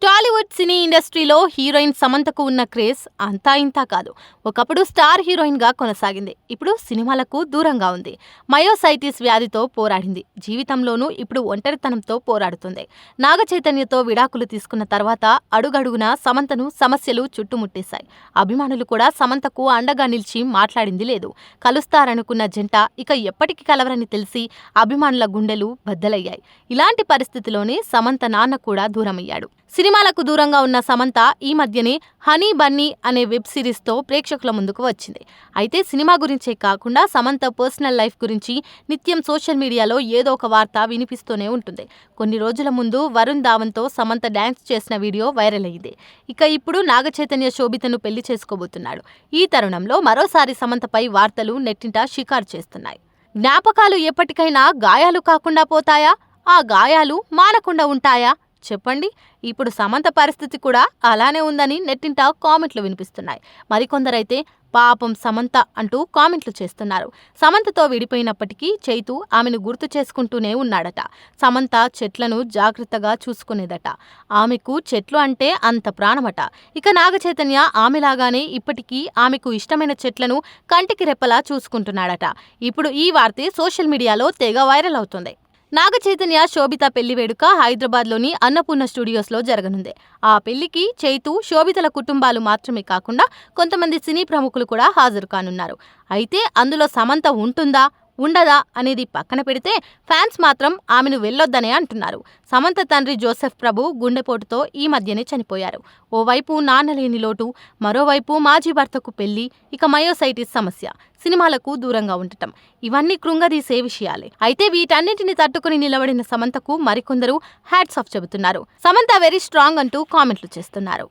టాలీవుడ్ సినీ ఇండస్ట్రీలో హీరోయిన్ సమంతకు ఉన్న క్రేజ్ అంతా ఇంతా కాదు. ఒకప్పుడు స్టార్ హీరోయిన్ గా కొనసాగింది. ఇప్పుడు సినిమాలకు దూరంగా ఉంది. మయోసైటిస్ వ్యాధితో పోరాడింది. జీవితంలోనూ ఇప్పుడు ఒంటరితనంతో పోరాడుతుంది. నాగ చైతన్యతో విడాకులు తీసుకున్న తర్వాత అడుగడుగునా సమంతను సమస్యలు చుట్టుముట్టేశాయి. అభిమానులు కూడా సమంతకు అండగా నిలిచి మాట్లాడింది లేదు. కలుస్తారనుకున్న జంట ఇక ఎప్పటికి కలవరని తెలిసి అభిమానుల గుండెలు బద్దలయ్యాయి. ఇలాంటి పరిస్థితిలోనే సమంత నాన్న కూడా దూరమయ్యాడు. సినిమాలకు దూరంగా ఉన్న సమంత ఈ మధ్యనే హనీ బన్నీ అనే వెబ్ సిరీస్ తో ప్రేక్షకుల ముందుకు వచ్చింది. అయితే సినిమా గురించే కాకుండా సమంత పర్సనల్ లైఫ్ గురించి నిత్యం సోషల్ మీడియాలో ఏదో ఒక వార్త వినిపిస్తూనే ఉంటుంది. కొన్ని రోజుల ముందు వరుణ్ ధావన్తో సమంత డాన్స్ చేసిన వీడియో వైరల్ అయింది. ఇక ఇప్పుడు నాగ చైతన్య శోభితను పెళ్లి చేసుకోబోతున్నాడు. ఈ తరుణంలో మరోసారి సమంతపై వార్తలు నెట్టింట షికారు చేస్తున్నాయి. జ్ఞాపకాలు ఎప్పటికైనా గాయాలు కాకుండా పోతాయా? ఆ గాయాలు మానకుండా ఉంటాయా? చెప్పండి. ఇప్పుడు సమంత పరిస్థితి కూడా అలానే ఉందని నెట్టింట కామెంట్లు వినిపిస్తున్నాయి. మరికొందరైతే పాపం సమంత అంటూ కామెంట్లు చేస్తున్నారు. సమంతతో విడిపోయినప్పటికీ చైతు ఆమెను గుర్తు చేసుకుంటూనే ఉన్నాడట. సమంత చెట్లను జాగ్రత్తగా చూసుకునేదట. ఆమెకు చెట్లు అంటే అంత ప్రాణమట. ఇక నాగ చైతన్య ఆమెలాగానే ఇప్పటికీ ఆమెకు ఇష్టమైన చెట్లను కంటికి రెప్పలా చూసుకుంటున్నాడట. ఇప్పుడు ఈ వార్తే సోషల్ మీడియాలో తెగ వైరల్ అవుతుంది. నాగ చైతన్య శోభిత పెళ్లి వేడుక హైదరాబాద్లోని అన్నపూర్ణ స్టూడియోస్లో జరగనుంది. ఆ పెళ్లికి చైతు, శోభితల కుటుంబాలు మాత్రమే కాకుండా కొంతమంది సినీ ప్రముఖులు కూడా హాజరు కానున్నారు. అయితే అందులో సమంత ఉంటుందా ఉండదా అనేది పక్కన పెడితే ఫ్యాన్స్ మాత్రం ఆమెను వెళ్ళొద్దనే అంటున్నారు. సమంత తండ్రి జోసెఫ్ ప్రభు గుండెపోటుతో ఈ మధ్యనే చనిపోయారు. ఓవైపు నాన్నలేని లోటు, మరోవైపు మాజీ భర్తకు పెళ్లి, ఇక మయోసైటిస్ సమస్య, సినిమాలకు దూరంగా ఉండటం ఇవన్నీ కృంగదీసే విషయాలే. అయితే వీటన్నింటిని తట్టుకుని నిలబడిన సమంతకు మరికొందరు హ్యాట్స్ ఆఫ్ చెబుతున్నారు. సమంత వెరీ స్ట్రాంగ్ అంటూ కామెంట్లు చేస్తున్నారు.